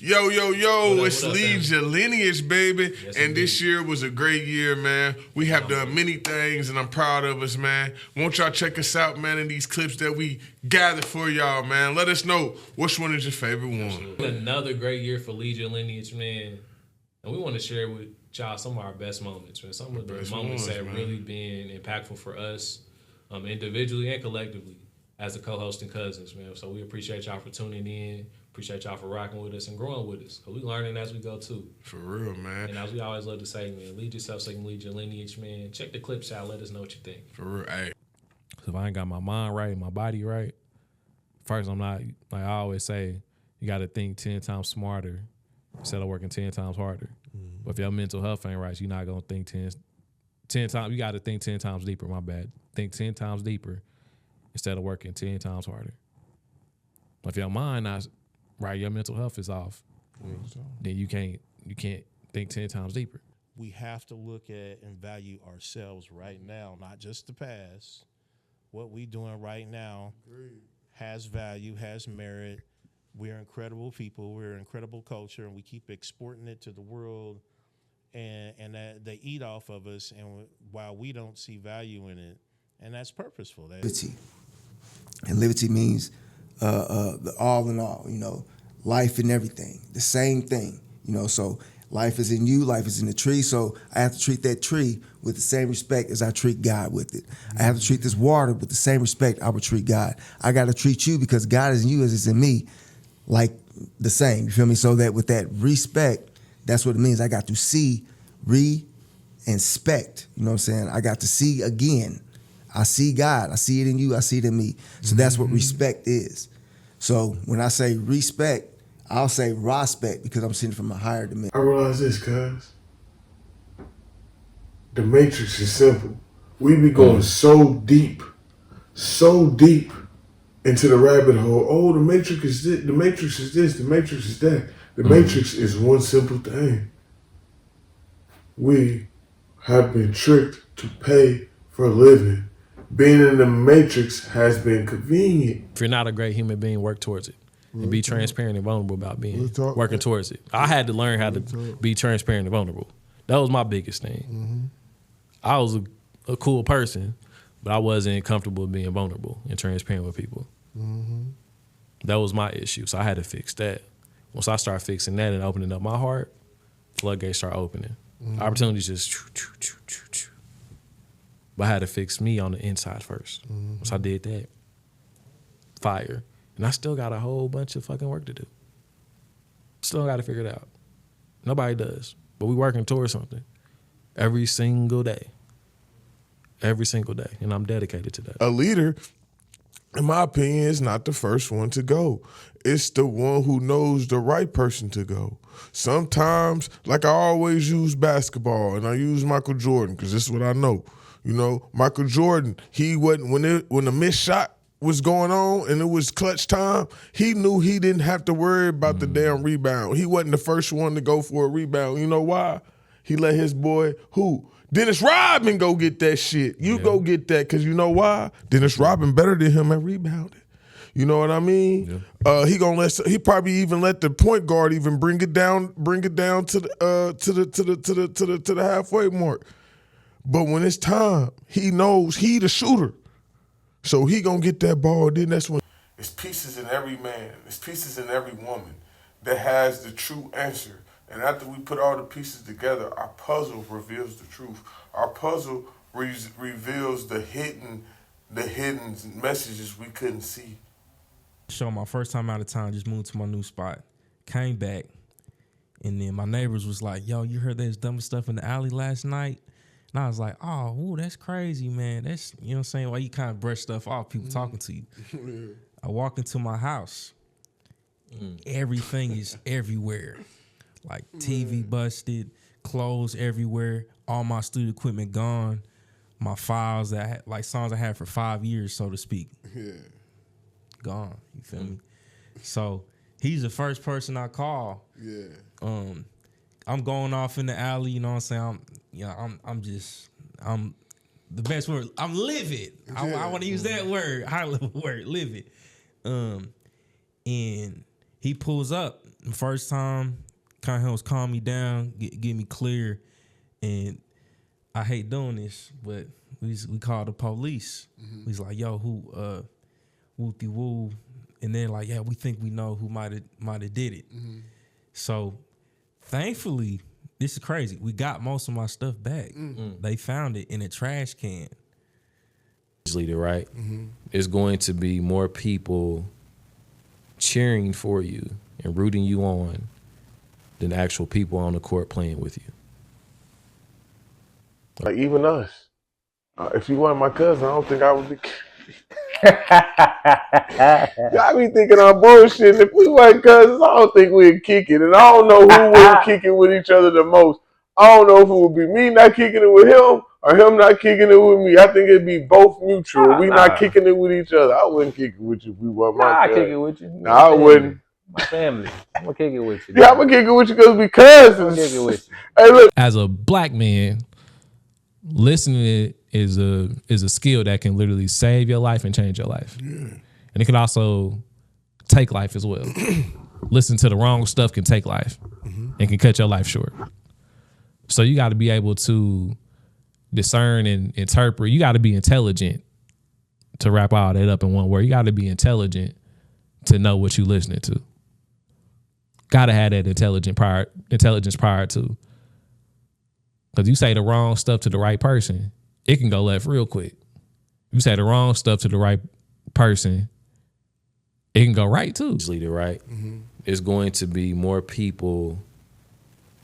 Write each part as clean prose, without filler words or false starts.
Yo, yo, yo, it's what up, Lead Your Lineage, baby. Yes, and indeed. This year was a great year, man. We have done many things, and I'm proud of us, man. Won't y'all check us out, man, in these clips that we gathered for y'all, man. Let us know which one is your favorite one. Another great year for Lead Your Lineage, man. And we want to share with y'all some of our best moments, man. Some of the moments that really been impactful for us individually and collectively as the co-hosting cousins, man. So we appreciate y'all for tuning in. Appreciate y'all for rocking with us and growing with us. Because we learning as we go, too. For real, man. And as we always love to say, man, lead yourself so you can lead your lineage, man. Check the clips out. Let us know what you think. For real, hey. So if I ain't got my mind right, my body right, first I'm not, like I always say, you got to think 10 times smarter instead of working 10 times harder. Mm-hmm. But if your mental health ain't right, you're not going to think 10 times. You got to think 10 times deeper, my bad. Think 10 times deeper instead of working 10 times harder. But if your mind not right, your mental health is off, then you can't think 10 times deeper. We have to look at and value ourselves right now, not just the past. What we doing right now has value, has merit. We're incredible people. We're an incredible culture, and we keep exporting it to the world, and that they eat off of us, and while we don't see value in it, and that's purposeful. Liberty. And liberty means the all in all, you know, life and everything, the same thing, you know, so life is in you, life is in the tree, so I have to treat that tree with the same respect as I treat God with it. I have to treat this water with the same respect I would treat God. I got to treat you because God is in you as it's in me, like the same, you feel me? So that with that respect, that's what it means. I got to see, inspect, you know what I'm saying? I got to see again. I see God. I see it in you. I see it in me. So that's what respect is. So when I say respect, I'll say respect because I'm sitting from a higher dimension. I realize this, cuz. The Matrix is simple. We be going so deep into the rabbit hole. Oh, the Matrix is this, the Matrix is this, the Matrix is that. The Matrix is one simple thing. We have been tricked to pay for a living. Being in the Matrix has been convenient. If you're not a great human being, work towards it. And be transparent and vulnerable about working towards it. I had to learn how to be transparent and vulnerable. That was my biggest thing. I was a cool person, but I wasn't comfortable being vulnerable and transparent with people. That was my issue, so I had to fix that. Once I start fixing that and opening up my heart, floodgates start opening. Opportunities just but I had to fix me on the inside first. Once I did that, fire. And I still got a whole bunch of fucking work to do. Still got to figure it out. Nobody does. But we working towards something every single day. Every single day. And I'm dedicated to that. A leader, in my opinion, is not the first one to go. It's the one who knows the right person to go. Sometimes, like I always use basketball, and I use Michael Jordan because this is what I know. You know, Michael Jordan, he wasn't, when the missed shot was going on and it was clutch time, he knew he didn't have to worry about the damn rebound. He wasn't the first one to go for a rebound. You know why? He let his boy, Dennis Rodman go get that shit. You go get that because you know why? Dennis Rodman better than him at rebounding. You know what I mean? Yeah. He probably even let the point guard even bring it down to the halfway mark. But when it's time, he knows he the shooter. So he gonna get that ball, then that's when. It's pieces in every man, it's pieces in every woman that has the true answer. And after we put all the pieces together, our puzzle reveals the truth. Our puzzle reveals the hidden messages we couldn't see. So my first time out of town, just moved to my new spot, came back, and then my neighbors was like, yo, you heard there's dumb stuff in the alley last night? And I was like, oh, ooh, that's crazy, man. That's, you know what I'm saying? Why you kind of brush stuff off, people talking to you. I walk into my house. Everything is everywhere. Like TV busted, clothes everywhere, all my studio equipment gone, my files that I had, like songs I had for 5 years, so to speak. Gone. You feel me? So he's the first person I call. I'm going off in the alley, you know what I'm saying? I'm the best word. I'm livid. I want to use that word, high level word, livid. And he pulls up the first time, kind of was calm me down, get me clear, and I hate doing this, but we called the police. We was like, yo, who whoopty woo, and then like, yeah, we think we know who might have did it. So thankfully, this is crazy. We got most of my stuff back. They found it in a trash can. Leader, right? It's going to be more people cheering for you and rooting you on than actual people on the court playing with you. Like even us. If you weren't my cousin, I don't think I would be. Y'all be thinking I'm bullshit. If we weren't cousins, I don't think we'd kick it. And I don't know who would kick it with each other the most. I don't know if it would be me not kicking it with him or him not kicking it with me. I think it'd be both mutual. We not kicking it with each other. I wouldn't kick it with you if we weren't my cousin. I kick it with you. No, I wouldn't. My family. I'm gonna kick it with you. Yeah, I'm gonna kick it with you because we cousins. I'm gonna kick it with you. Hey, look. As a black man, listening is a skill that can literally save your life and change your life. And it can also take life as well. Listen to the wrong stuff can take life and can cut your life short. So you got to be able to discern and interpret. You got to be intelligent to wrap all that up in one word. You got to be intelligent to know what you're listening to. Got to have that intelligence prior to. Because you say the wrong stuff to the right person, it can go left real quick. You say the wrong stuff to the right person, it can go right too. Leader, right? It's going to be more people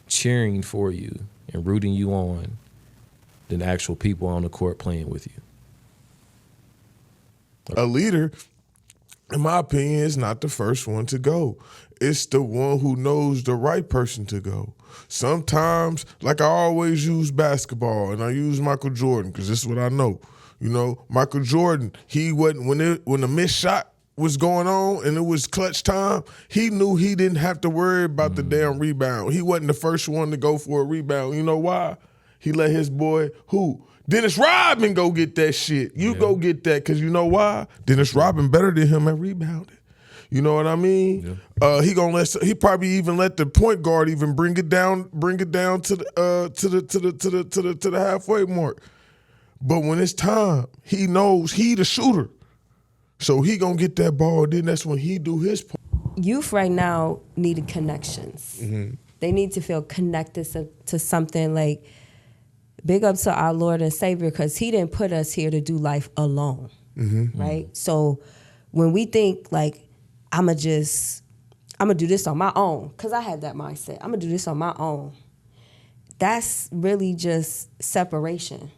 cheering for you and rooting you on than actual people on the court playing with you. A leader, in my opinion, is not the first one to go. It's the one who knows the right person to go. Sometimes, like I always use basketball, and I use Michael Jordan because this is what I know. You know, Michael Jordan, he wasn't when the missed shot was going on and it was clutch time, he knew he didn't have to worry about the damn rebound. He wasn't the first one to go for a rebound. You know why? He let his boy, Dennis Rodman go get that shit. You go get that because you know why? Dennis Rodman better than him at rebounding. You know what I mean? Yeah. He probably even let the point guard even bring it down to the halfway mark. But when it's time, he knows he the shooter. So he gonna get that ball, then that's when he do his part. Youth right now needed connections. They need to feel connected to something. Like, big up to our Lord and Savior, because he didn't put us here to do life alone, right? So when we think like, I'm gonna do this on my own, because I had that mindset. I'm gonna do this on my own. That's really just separation,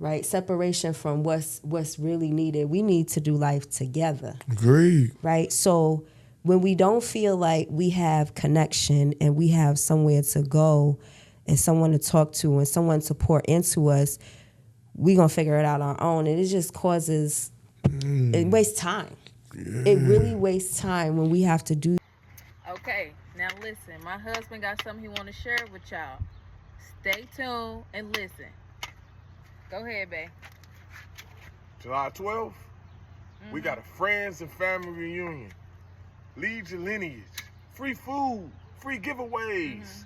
right? Separation from what's really needed. We need to do life together. Agreed. Right? So when we don't feel like we have connection and we have somewhere to go and someone to talk to and someone to pour into us, we gonna figure it out on our own. And it just causes, it wastes time. Yeah. It really wastes time when we have to do. Okay, now listen. My husband got something he want to share with y'all. Stay tuned and listen. Go ahead, babe. July 12th, we got a friends and family reunion. Lead your lineage. Free food, free giveaways,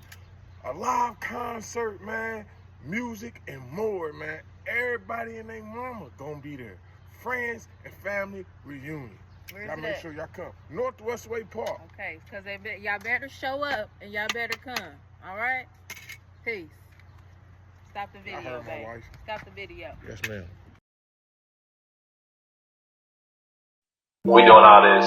a live concert, man, music and more, man. Everybody and their mama gonna be there. Friends and family reunion. Y'all make sure y'all come. Northwest Way Park. Okay, because y'all better show up and y'all better come. All right? Peace. Stop the video, I heard my babe. wife. Stop the video. Yes, ma'am. We doing all this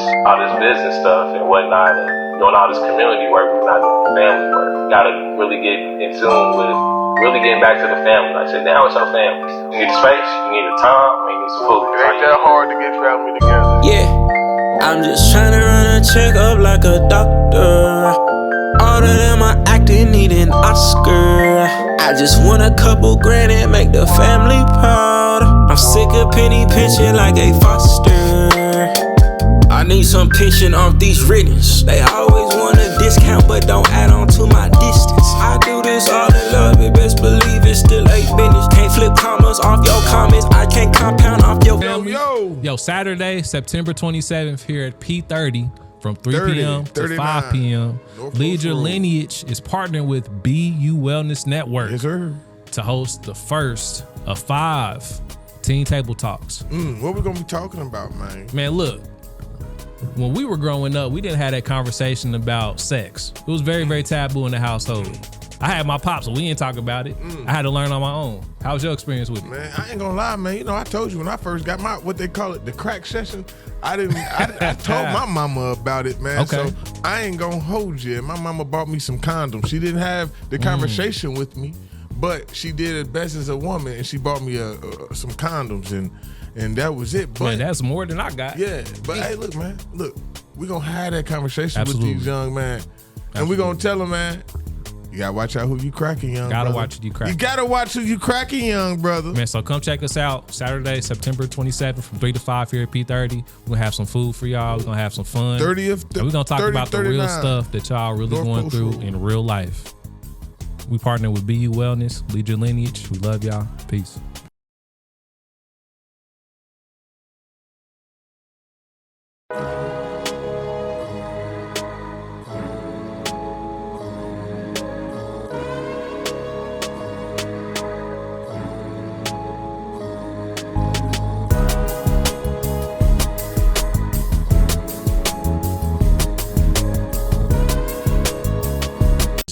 business stuff and whatnot, and doing all this community work. We're not doing family work. You gotta really get in tune with really getting back to the family. Like, sit down with your family. You need the space, you need the time, and you need some food. It ain't that hard to get family together. Yeah, I'm just trying to run a checkup like a doctor. All of them are acting, need an Oscar. I just want a couple grand and make the family proud. I'm sick of penny pinching like a foster. I need some pitching off these writtens. They always want a discount, but don't add on to my distance. I do this all in love, and best believe it's still a business. Can't flip commas off your comments. I can't compound off your family. Yo, Saturday, September 27th here at P30 from 3 p.m. to 5 p.m. Lead Your Lineage is partnering with BU Wellness Network to host the first of 5 Teen Table Talks. What we gonna be talking about, man? Man, look, when we were growing up, we didn't have that conversation about sex. It was very, very taboo in the household. I had my pops, so we didn't talk about it. I had to learn on my own. How was your experience with it? Man, I ain't gonna lie, man. You know, I told you when I first got my, what they call it, the crack session, I told my mama about it, man. Okay. So I ain't gonna hold you. My mama bought me some condoms. She didn't have the conversation with me, but she did it best as a woman, and she bought me some condoms, and that was it. But Man, that's more than I got. yeah, but hey, look, man, we gonna have that conversation Absolutely. with these young man, and we gonna tell them, man, you gotta watch out who you cracking, young Gotta brother. watch who you cracking. You gotta watch who you cracking, young brother. Man, so come check us out Saturday, September 27th from 3 to 5 here at P30. We're gonna have some food for y'all. We're gonna have some fun. 30th, And we're gonna talk 30, about the real 39. stuff that y'all really North going Coast through Road. in real life. We partner with BU Wellness, Lead Your Lineage. We love y'all. Peace.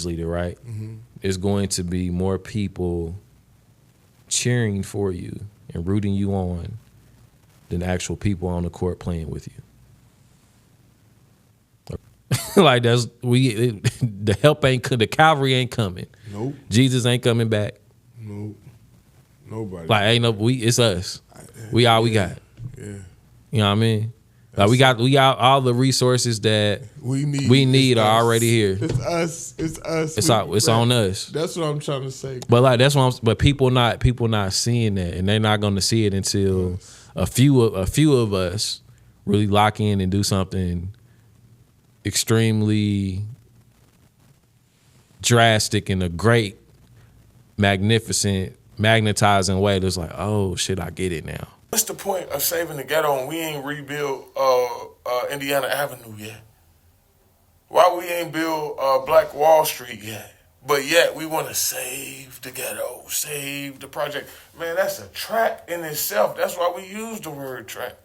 Leader, right? It's going to be more people cheering for you and rooting you on than actual people on the court playing with you. Like the help ain't, the Calvary ain't coming. Nope. Jesus ain't coming back. Nope. Nobody. Like it's us. We all we got. Yeah. You know what I mean? Like we got all the resources that we need are already here. It's us. It's us. It's on us. That's what I'm trying to say. But like that's what but people not seeing that, and they're not going to see it until a few of us really lock in and do something extremely drastic in a great, magnificent, magnetizing way. That's like, oh shit, I get it now. What's the point of saving the ghetto and we ain't rebuild Indiana Avenue yet? Why we ain't build Black Wall Street yet? But yet we want to save the ghetto, save the project. Man, that's a trap in itself. That's why we use the word trap.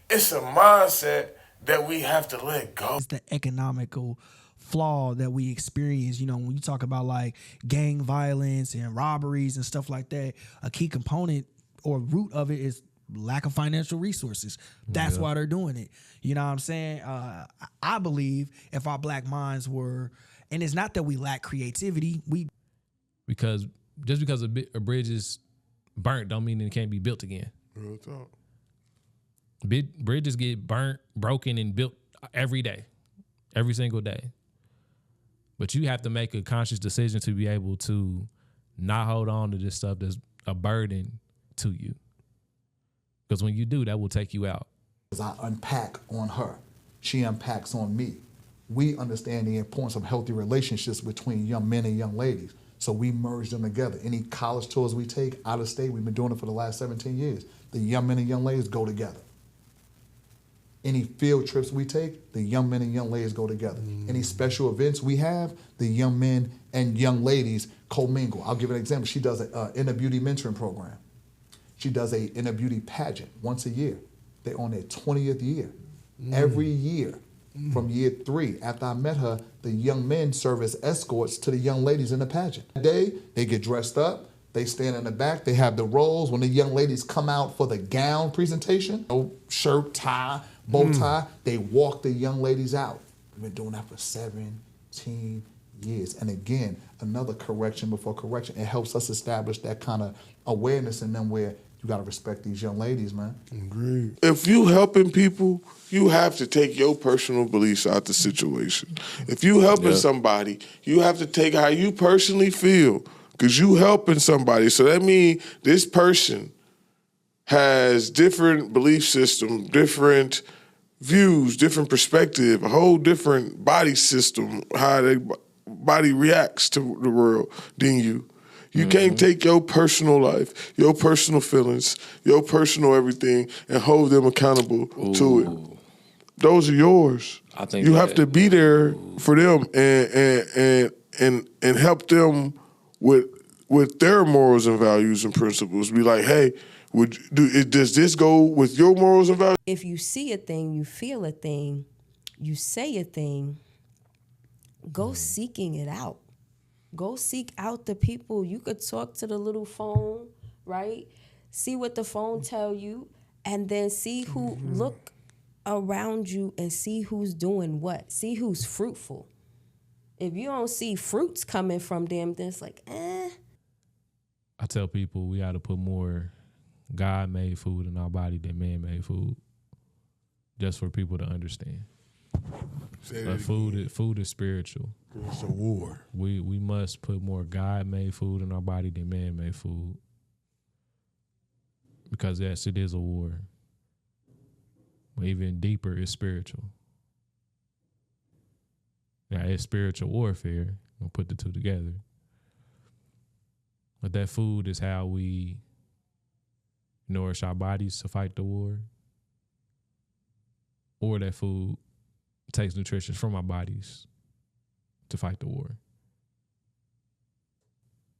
It's a mindset that we have to let go. It's the economical flaw that we experience. You know, when you talk about like gang violence and robberies and stuff like that, a key component or root of it is lack of financial resources. That's why they're doing it. You know what I'm saying? I believe if our black minds were, and it's not that we lack creativity, Because just because a bridge is burnt don't mean it can't be built again. Real talk. Bridges get burnt, broken, and built every day, every single day. But you have to make a conscious decision to be able to not hold on to this stuff that's a burden to you. Because when you do, that will take you out. As I unpack on her, she unpacks on me. We understand the importance of healthy relationships between young men and young ladies. So we merge them together. Any college tours we take out of state, we've been doing it for the last 17 years. The young men and young ladies go together. Any field trips we take, the young men and young ladies go together. Any special events we have, the young men and young ladies commingle. I'll give an example. She does an inner beauty mentoring program. She does a inner beauty pageant once a year. They're on their 20th year. Every year, from year 3, after I met her, the young men serve as escorts to the young ladies in the pageant. That day, they get dressed up, they stand in the back, they have the roles. When the young ladies come out for the gown presentation, no shirt, tie, bow tie, they walk the young ladies out. We've been doing that for 17 years. And again, another correction before correction. It helps us establish that kind of awareness in them where you got to respect these young ladies, man. Agreed. If you helping people, you have to take your personal beliefs out the situation. If you helping somebody, you have to take how you personally feel because you helping somebody. So that means this person has different belief system, different views, different perspective, a whole different body system, how their body reacts to the world than you. You can't take your personal life, your personal feelings, your personal everything, and hold them accountable to it. Those are yours. I think you have to be there for them and help them with their morals and values and principles. Be like, hey, does this go with your morals and values? If you see a thing, you feel a thing, you say a thing, go seeking it out. Go seek out the people. You could talk to the little phone, right? See what the phone tell you, and then see who look around you and see who's doing what. See who's fruitful. If you don't see fruits coming from them, then it's like, I tell people we got to put more God-made food in our body than man-made food, just for people to understand. But food is spiritual. It's a war. We must put more God-made food in our body than man-made food, because yes, it is a war. But even deeper, it's spiritual. Now, it's spiritual warfare. We'll put the two together. But that food is how we nourish our bodies to fight the war. Or that food takes nutrition from our bodies to fight the war.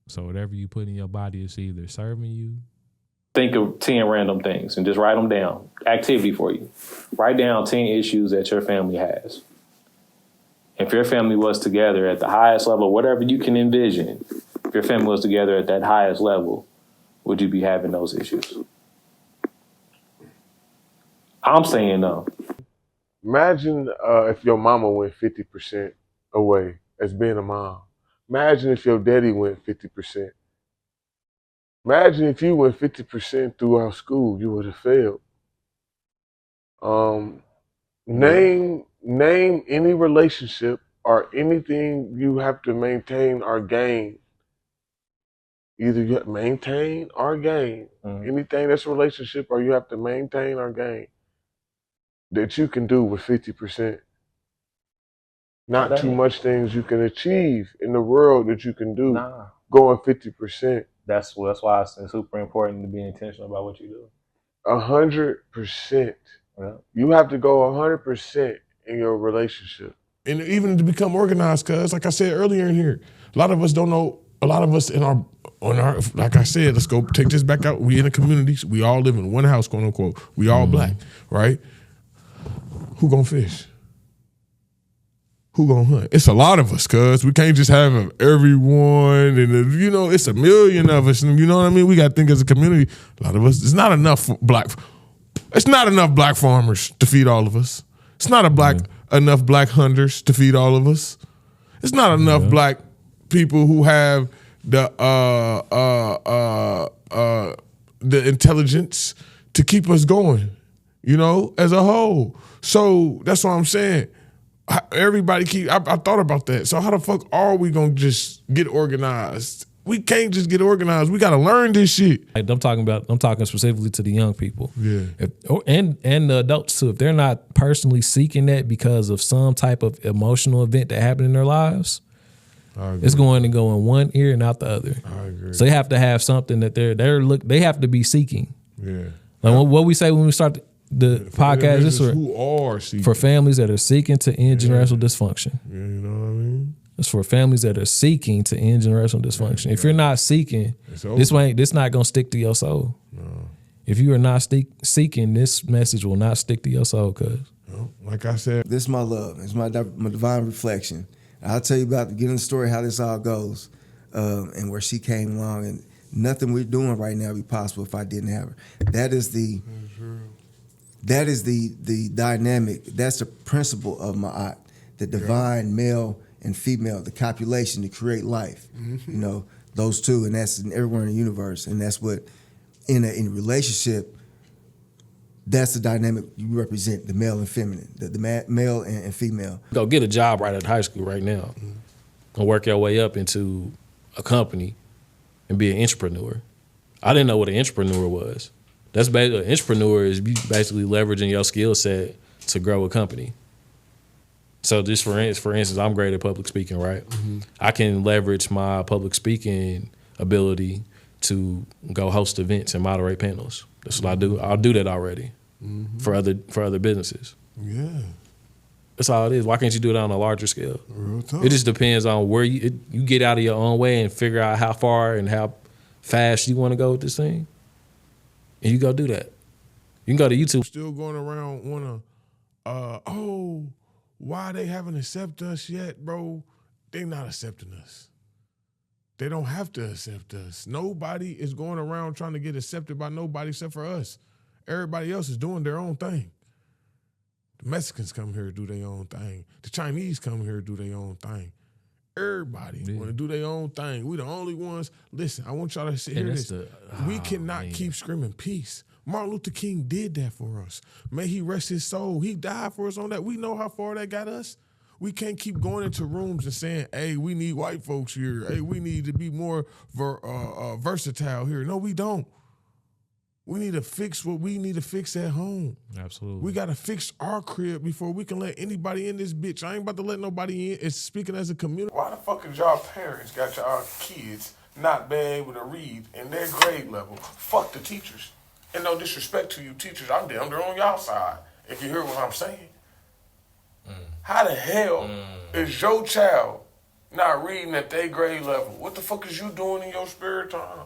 So whatever you put in your body is either serving you. Think of 10 random things and just write them down. Activity for you. Write down 10 issues that your family has. If your family was together at the highest level, whatever you can envision, if your family was together at that highest level, would you be having those issues? I'm saying no. Imagine if your mama went 50% away as being a mom. Imagine if your daddy went 50%. Imagine if you went 50% throughout school, you would have failed. Name any relationship or anything you have to maintain or gain. Either you have to maintain or gain. Anything that's a relationship or you have to maintain or gain that you can do with 50%. Not too much things you can achieve in the world that you can do going 50%. That's why it's super important to be intentional about what you do. 100%. Yeah. You have to go 100% in your relationship. And even to become organized, cuz like I said earlier in here, a lot of us don't know, a lot of us on our, like I said, let's go take this back out. We in a community, we all live in one house, quote unquote. We all black, right? Who gonna fish? Who gonna hunt? It's a lot of us, cuz we can't just have everyone, and you know, it's a million of us, and you know what I mean? We gotta think as a community, a lot of us, it's not enough black farmers to feed all of us. It's not enough black hunters to feed all of us. It's not enough black people who have the intelligence to keep us going, you know, as a whole. So that's what I'm saying. Everybody I thought about that. So how the fuck are we gonna just get organized? We can't just get organized. We gotta learn this shit. Like I'm talking specifically to the young people. Yeah. And the adults too. If they're not personally seeking that because of some type of emotional event that happened in their lives, it's going to go in one ear and out the other. I agree. So they have to have something that they have to be seeking. Yeah. Like what we say when we start the podcast, this is for families that are seeking to end generational dysfunction. Yeah, you know what I mean? It's for families that are seeking to end generational dysfunction. If you're not seeking, this not gonna stick to your soul. No. If you are not seeking, this message will not stick to your soul. Cause like I said, this is my love. It's my divine reflection. I'll tell you about the beginning of the story, how this all goes, and where she came along. And nothing we're doing right now would be possible if I didn't have her. That is the dynamic. That's the principle of Ma'at, the divine male and female, the copulation to create life. You know, those two, and that's in everywhere in the universe. And that's what in a relationship, that's the dynamic you represent, the male and feminine, the male and female. Go get a job right at high school right now. Go work your way up into a company and be an entrepreneur. I didn't know what an entrepreneur was. That's basically, an entrepreneur is basically leveraging your skill set to grow a company. So just for instance, I'm great at public speaking, right? I can leverage my public speaking ability to go host events and moderate panels. That's what I do. I'll do that already for other businesses. Yeah. That's all it is. Why can't you do it on a larger scale? Real talk. It just depends on where you get out of your own way and figure out how far and how fast you want to go with this thing. And you go do that. You can go to YouTube. Still going around why they haven't accepted us yet, bro? They not accepting us. They don't have to accept us. Nobody is going around trying to get accepted by nobody except for us. Everybody else is doing their own thing. The Mexicans come here to do their own thing. The Chinese come here to do their own thing. Everybody want to do their own thing. We the only ones. Listen, I want y'all to hear this. We cannot keep screaming peace. Martin Luther King did that for us. May he rest his soul. He died for us on that. We know how far that got us. We can't keep going into rooms and saying, hey, we need white folks here. Hey, we need to be more versatile here. No, we don't. We need to fix what we need to fix at home. Absolutely. We got to fix our crib before we can let anybody in this bitch. I ain't about to let nobody in. It's speaking as a community. Why the fuck is y'all parents got y'all kids not being able to read in their grade level? Fuck the teachers. And no disrespect to you teachers, I'm down there on y'all side, if you hear what I'm saying. How the hell is your child not reading at their grade level? What the fuck is you doing in your spare time?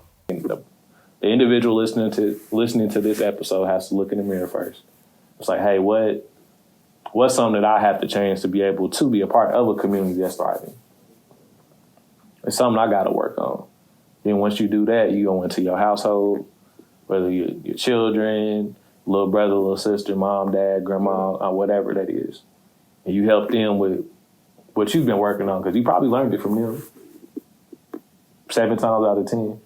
The individual listening to this episode has to look in the mirror first. It's like, hey, what's something that I have to change to be able to be a part of a community that's thriving? It's something I got to work on. Then once you do that, you go into your household, whether your children, little brother, little sister, mom, dad, grandma, whatever that is. And you help them with what you've been working on, because you probably learned it from them 7 times out of 10.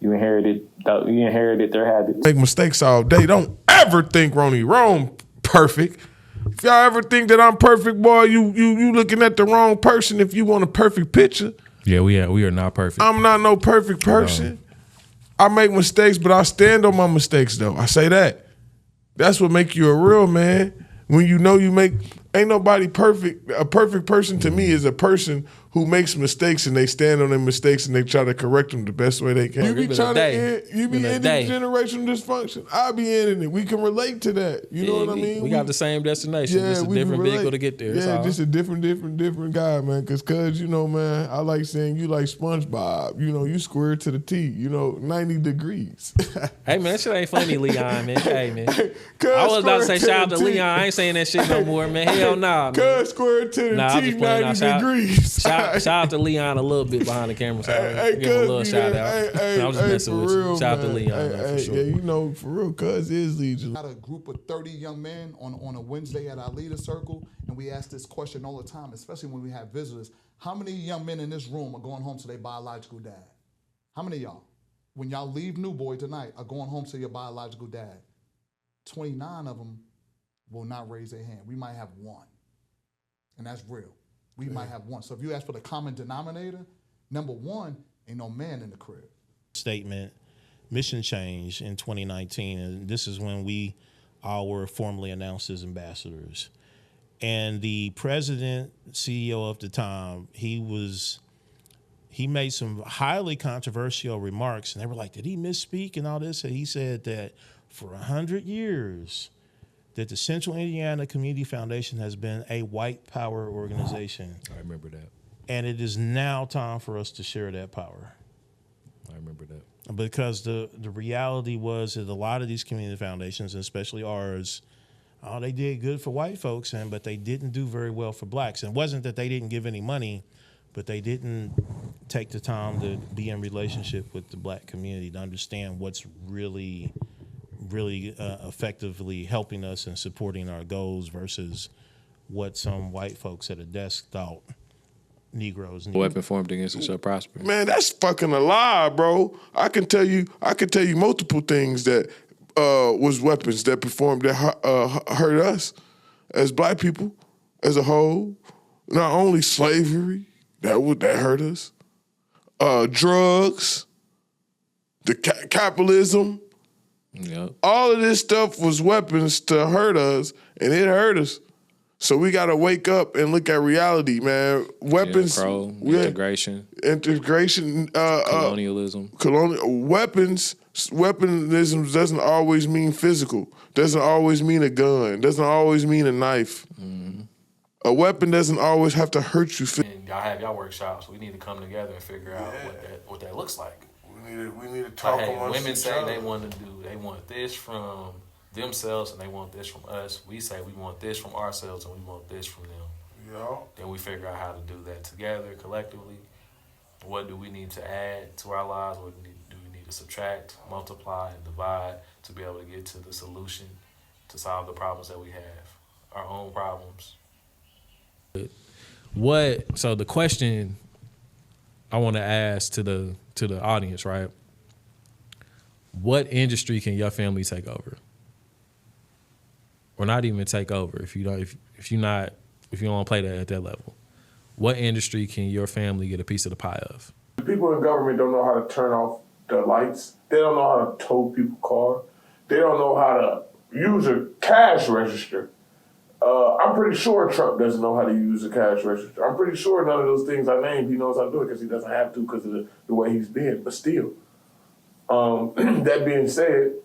You inherited their habits. Make mistakes all day. Don't ever think Ronnie wrong perfect. If y'all ever think that I'm perfect, boy, you looking at the wrong person if you want a perfect picture. Yeah, we are not perfect. I'm not no perfect person. I make mistakes, but I stand on my mistakes, though. I say that. That's what make you a real man. When you know you make, ain't nobody perfect. A perfect person to me is a person who makes mistakes and they stand on their mistakes and they try to correct them the best way they can. You be trying to end, you be ending generational dysfunction. I be ending it. We can relate to that. You know what I mean? We got the same destination. Yeah, just a different vehicle to get there. Yeah, just a different guy, man. Cause you know, man, I like saying you like SpongeBob. You know, you square to the T. You know, 90 degrees. Hey man, that shit ain't funny, Leon, man. Hey man, I was about to say shout out to Leon. I ain't saying that shit no more, man. Hell nah, man. Cuz square to the T, 90 degrees. Shout out to Leon a little bit behind the camera. So give him a little shout out. I was just messing with you. Shout out to Leon, for sure. Yeah, you know, for real, cuz is Legion. Got a group of 30 young men on a Wednesday at our leader circle, and we ask this question all the time, especially when we have visitors. How many young men in this room are going home to their biological dad? How many of y'all, when y'all leave New Boy tonight, are going home to your biological dad? 29 of them will not raise their hand. We might have one, and that's real. We might have one. So if you ask for the common denominator, number one, ain't no man in the crib. Statement, mission change in 2019, and this is when we all were formally announced as ambassadors. And the president, CEO of the time, he made some highly controversial remarks, and they were like, did he misspeak and all this? And he said that for 100 years, that the Central Indiana Community Foundation has been a white power organization. I remember that. And it is now time for us to share that power. I remember that. Because the reality was that a lot of these community foundations, and especially ours, they did good for white folks, but they didn't do very well for blacks. And it wasn't that they didn't give any money, but they didn't take the time to be in relationship with the black community to understand what's really effectively helping us and supporting our goals versus what some white folks at a desk thought Negroes need. Weapon formed against us shall prosper. Man, that's fucking a lie, bro. I can tell you multiple things that was weapons that performed that hurt us as black people as a whole. Not only slavery that hurt us, drugs, the capitalism. Yep. All of this stuff was weapons to hurt us, and it hurt us. So we got to wake up and look at reality, man. Weapons, integration, colonialism. Weaponism doesn't always mean physical. Doesn't always mean a gun. Doesn't always mean a knife. Mm-hmm. A weapon doesn't always have to hurt you. And y'all have y'all workshops. We need to come together and figure out what that looks like. We need to talk like, hey, amongst women each say other. they want this from themselves and they want this from us. We say we want this from ourselves and we want this from them. Yeah. Then we figure out how to do that together collectively. What do we need to add to our lives? What do we need to subtract, multiply, and divide to be able to get to the solution to solve the problems that we have, our own problems. So the question I want to ask to the audience, right? What industry can your family take over? Or not even take over if you don't play that at that level. What industry can your family get a piece of the pie of? The people in government don't know how to turn off the lights. They don't know how to tow people's car. They don't know how to use a cash register. I'm pretty sure Trump doesn't know how to use a cash register. I'm pretty sure none of those things I named he knows how to do it because he doesn't have to because of the way he's been. But still, that being said,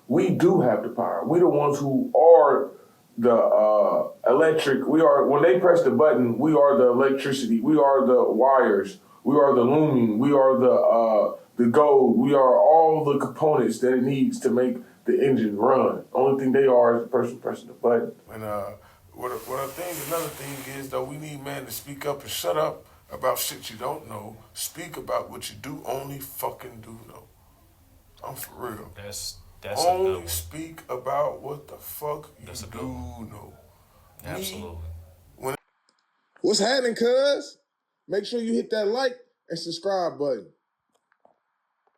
we do have the power. We the ones who are the electric. We are, when they press the button, we are the electricity. We are the wires. We are the looming. We are the gold. We are all the components that it needs to make the engine run. Only thing they are is the person pressing the button. And another thing is though, we need man to speak up and shut up about shit you don't know. Speak about what you do only fucking do know. I'm for real. That's only a good one. speak about what the fuck you do know. Absolutely. What's happening, cuz? Make sure you hit that like and subscribe button.